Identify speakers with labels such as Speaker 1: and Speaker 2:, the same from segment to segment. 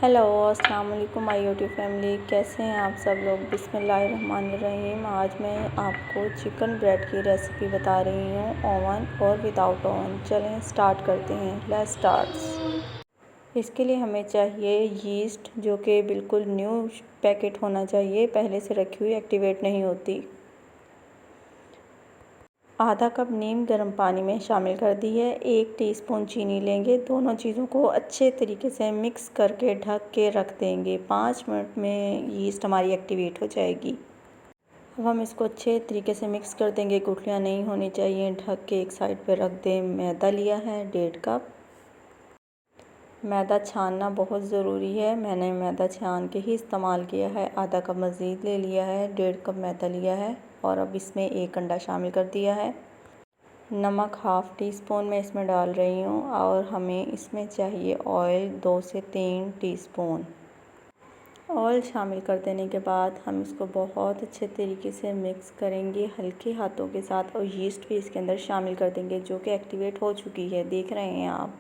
Speaker 1: Hello अस्सलाम वालेकुम my YouTube family. कैसे हैं आप सब लोग। बिस्मिल्लाहिर्रहमानिर्रहीम। आज मैं आपको चिकन ब्रेड की रेसिपी बता रही हूँ, ओवन और विदाउट ओवन। चलें स्टार्ट करते हैं। Let's start. इसके लिए हमें चाहिए यीस्ट, जो कि बिल्कुल न्यू पैकेट होना चाहिए, पहले से रखी हुई, एक्टिवेट नहीं होती। आधा कप नीम गर्म पानी में शामिल कर दी है। 1 टीस्पून चीनी लेंगे। दोनों चीज़ों को अच्छे तरीके से मिक्स करके ढक के रख देंगे। 5 मिनट में यीस्ट हमारी एक्टिवेट हो जाएगी। अब हम इसको अच्छे तरीके से मिक्स कर देंगे, गुठलियाँ नहीं होनी चाहिए। ढक के एक साइड पे रख दें। मैदा लिया है 1.5 कप। मैदा छानना बहुत ज़रूरी है, मैंने मैदा छान के ही इस्तेमाल किया है। आधा कप मज़ीद ले लिया है, 1.5 कप मैदा लिया है और अब इसमें 1 अंडा शामिल कर दिया है। नमक हाफ़ टी स्पून मैं इसमें डाल रही हूँ और हमें इसमें चाहिए ऑयल 2 से 3 टीस्पून। ऑयल शामिल कर देने के बाद हम इसको बहुत अच्छे तरीके से मिक्स करेंगे हल्के हाथों के साथ, और यीस्ट भी इसके अंदर शामिल कर देंगे, जो कि एक्टिवेट हो चुकी है। देख रहे हैं आप,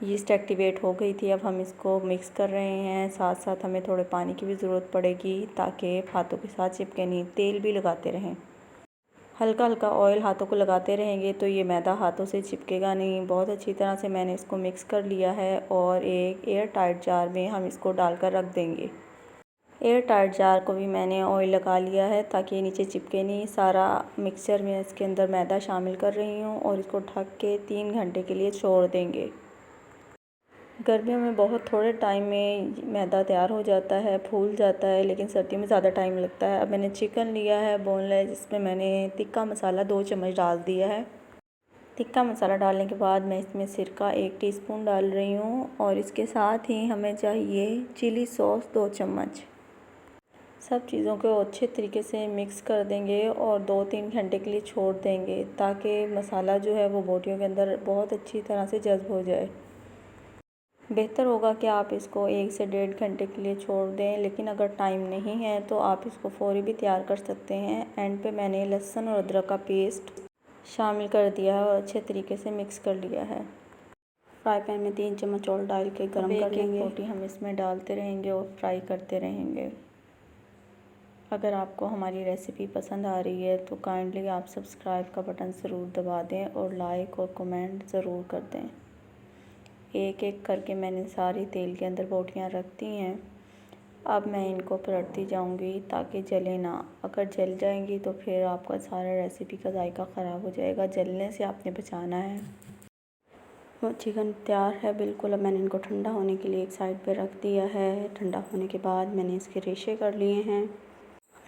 Speaker 1: यीस्ट एक्टिवेट हो गई थी। अब हम इसको मिक्स कर रहे हैं। साथ साथ हमें थोड़े पानी की भी ज़रूरत पड़ेगी ताकि हाथों के साथ चिपके नहीं। तेल भी लगाते रहें, हल्का हल्का ऑयल हाथों को लगाते रहेंगे तो ये मैदा हाथों से चिपकेगा नहीं। बहुत अच्छी तरह से मैंने इसको मिक्स कर लिया है और एक एयर टाइट जार में हम इसको डालकर रख देंगे। एयर टाइट जार को भी मैंने ऑयल लगा लिया है ताकि ये नीचे चिपके नहीं। सारा मिक्सचर में इसके अंदर मैदा शामिल कर रही हूँ और इसको ढक के 3 घंटे के लिए छोड़ देंगे। गर्मियों में बहुत थोड़े टाइम में मैदा तैयार हो जाता है, फूल जाता है, लेकिन सर्दियों में ज़्यादा टाइम लगता है। अब मैंने चिकन लिया है बोनलेस, जिसमें मैंने तिक्का मसाला 2 चम्मच डाल दिया है। तिक्का मसाला डालने के बाद मैं इसमें सिरका 1 टीस्पून डाल रही हूँ और इसके साथ ही हमें चाहिए चिली सॉस 2 चम्मच। सब चीज़ों को अच्छे तरीके से मिक्स कर देंगे और 2-3 घंटे के लिए छोड़ देंगे ताकि मसाला जो है वो बोटियों के अंदर बहुत अच्छी तरह से जज़्ब हो जाए। बेहतर होगा कि आप इसको 1 से 1.5 घंटे के लिए छोड़ दें, लेकिन अगर टाइम नहीं है तो आप इसको फ़ौरी भी तैयार कर सकते हैं। एंड पे मैंने लहसुन और अदरक का पेस्ट शामिल कर दिया है और अच्छे तरीके से मिक्स कर लिया है। फ्राई पैन में 3 चम्मच ऑयल डाल के गर्म कर लेंगे। रोटी हम इसमें डालते रहेंगे और फ्राई करते रहेंगे। अगर आपको हमारी रेसिपी पसंद आ रही है तो काइंडली आप सब्सक्राइब का बटन ज़रूर दबा दें और लाइक और कमेंट ज़रूर कर दें। एक एक करके मैंने सारी तेल के अंदर बोटियाँ रख दी हैं। अब मैं इनको पलटती जाऊंगी ताकि जले ना। अगर जल जाएंगी तो फिर आपका सारा रेसिपी का जायका ख़राब हो जाएगा। जलने से आपने बचाना है। वो चिकन तैयार है बिल्कुल। अब मैंने इनको ठंडा होने के लिए एक साइड पे रख दिया है। ठंडा होने के बाद मैंने इसके रेशे कर लिए हैं।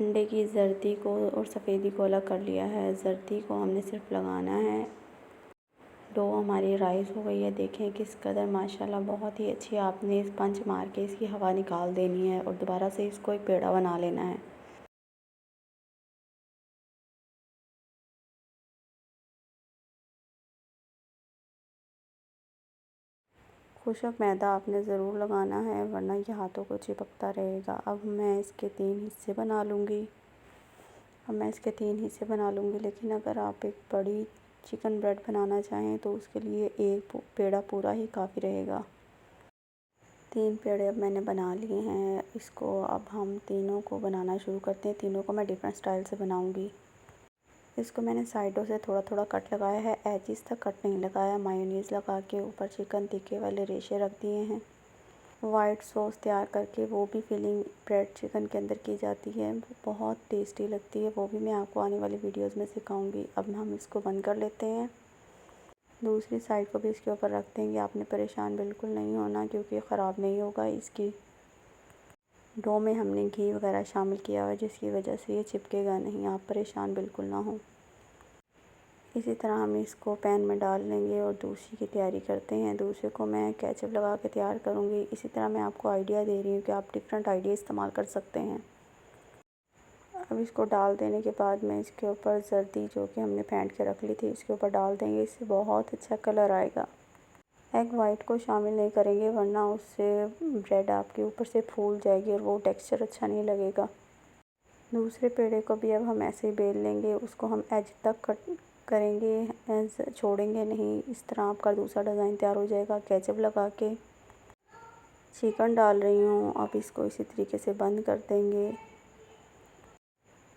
Speaker 1: अंडे की जर्दी को और सफ़ेदी को अलग कर लिया है। जर्दी को हमने सिर्फ लगाना है। डो हमारी राइस हो गई है। देखें किस कदर माशाल्लाह बहुत ही अच्छी। आपने इस पंच मार के इसकी हवा निकाल देनी है और दोबारा से इसको एक पेड़ा बना लेना है। खुशक मैदा आपने ज़रूर लगाना है, वरना ये हाथों को चिपकता रहेगा। अब मैं इसके 3 हिस्से बना लूँगी। लेकिन अगर आप एक बड़ी चिकन ब्रेड बनाना चाहें तो उसके लिए एक पेड़ा पूरा ही काफ़ी रहेगा। 3 पेड़े अब मैंने बना लिए हैं। इसको अब हम तीनों को बनाना शुरू करते हैं। तीनों को मैं डिफरेंट स्टाइल से बनाऊंगी। इसको मैंने साइडों से थोड़ा थोड़ा कट लगाया है, एजिस तक कट नहीं लगाया। मायोनीज़ लगा के ऊपर चिकन टिक्के वाले रेशे रख दिए हैं। वाइट सॉस तैयार करके वो भी फिलिंग ब्रेड चिकन के अंदर की जाती है, बहुत टेस्टी लगती है। वो भी मैं आपको आने वाली वीडियोज़ में सिखाऊंगी। अब हम इसको बंद कर लेते हैं। दूसरी साइड को भी इसके ऊपर रख देंगे। आपने परेशान बिल्कुल नहीं होना, क्योंकि ख़राब नहीं होगा। इसकी डो में हमने घी वगैरह शामिल किया हुआ है, जिसकी वजह से ये चिपकेगा नहीं। आप परेशान बिल्कुल ना हो। इसी तरह हम इसको पैन में डाल लेंगे और दूसरी की तैयारी करते हैं। दूसरे को मैं केचप लगा के तैयार करूँगी। इसी तरह मैं आपको आइडिया दे रही हूँ कि आप डिफरेंट आइडिया इस्तेमाल कर सकते हैं। अब इसको डाल देने के बाद मैं इसके ऊपर जर्दी जो कि हमने फेंट के रख ली थी, इसके ऊपर डाल देंगे। इससे बहुत अच्छा कलर आएगा। एग वाइट को शामिल नहीं करेंगे, वरना उससे ब्रेड आपके ऊपर से फूल जाएगी और वो टेक्सचर अच्छा नहीं लगेगा। दूसरे पेड़े को भी अब हम ऐसे ही बेल लेंगे। उसको हम एज तक कट करेंगे, छोड़ेंगे नहीं। इस तरह आपका दूसरा डिज़ाइन तैयार हो जाएगा केचप लगा के। चिकन डाल रही हूँ। अब इसको इसी तरीके से बंद कर देंगे।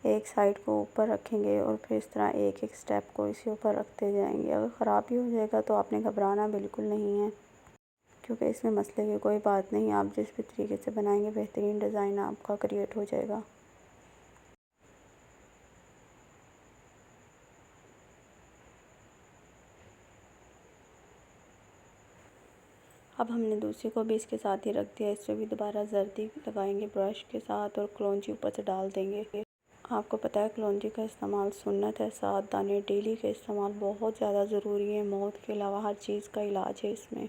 Speaker 1: एक साइड को ऊपर रखेंगे और फिर इस तरह एक एक स्टेप को इसी ऊपर रखते जाएंगे। अगर ख़राब भी हो जाएगा तो आपने घबराना बिल्कुल नहीं है, क्योंकि इसमें मसले की कोई बात नहीं। आप जिस भी तरीके से बनाएंगे बेहतरीन डिज़ाइन आपका क्रिएट हो जाएगा। अब हमने दूसरी को भी इसके साथ ही रख दिया। इस पर भी दोबारा जर्दी लगाएंगे ब्रश के साथ और कलौंजी ऊपर से डाल देंगे। आपको पता है कलौंजी का इस्तेमाल सुन्नत है। 7 दाने डेली का इस्तेमाल बहुत ज़्यादा ज़रूरी है। मौत के अलावा हर चीज़ का इलाज है इसमें।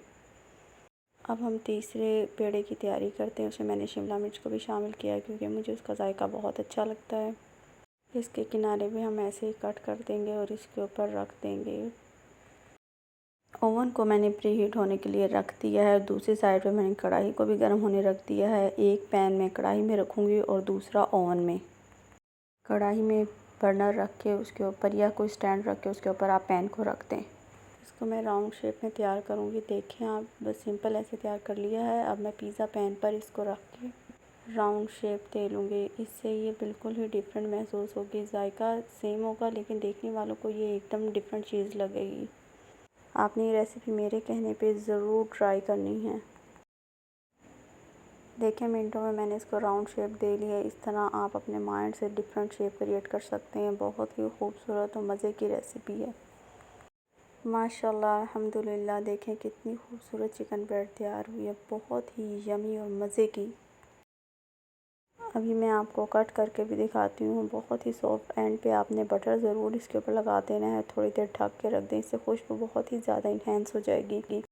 Speaker 1: अब हम तीसरे पेड़े की तैयारी करते हैं। उसमें मैंने शिमला मिर्च को भी शामिल किया है, क्योंकि मुझे उसका जायका बहुत अच्छा लगता है। इसके किनारे भी हम ऐसे ही कट कर देंगे और इसके ऊपर रख देंगे। ओवन को मैंने प्री हीट होने के लिए रख दिया है। दूसरी साइड पे मैंने कढ़ाई को भी गर्म होने रख दिया है। एक पैन में कढ़ाई में रखूँगी और दूसरा ओवन में। कढ़ाई में बर्नर रख के उसके ऊपर या कोई स्टैंड रख के उसके ऊपर आप पैन को रख दें। इसको मैं राउंड शेप में तैयार करूँगी। देखें आप, बस सिंपल ऐसे तैयार कर लिया है। अब मैं पिज़्ज़ा पैन पर इसको रख के राउंड शेप दे लूँगी। इससे ये बिल्कुल ही डिफरेंट महसूस होगी। जायका सेम होगा लेकिन देखने वालों को ये एकदम डिफरेंट चीज़ लगेगी। आपने ये रेसिपी मेरे कहने पे ज़रूर ट्राई करनी है। देखें मिनटों में मैंने इसको राउंड शेप दे लिया है। इस तरह आप अपने माइंड से डिफरेंट शेप क्रिएट कर सकते हैं। बहुत ही खूबसूरत और मज़े की रेसिपी है। माशाल्लाह अल्हम्दुलिल्लाह। देखें कितनी खूबसूरत चिकन ब्रेड तैयार हुई है, बहुत ही यमी और मज़े की। अभी मैं आपको कट करके भी दिखाती हूँ। बहुत ही सॉफ्ट। एंड पे आपने बटर ज़रूर इसके ऊपर लगा देना है। थोड़ी देर ढक के रख दें, इससे खुशबू बहुत ही ज़्यादा इन्हेंस हो जाएगी।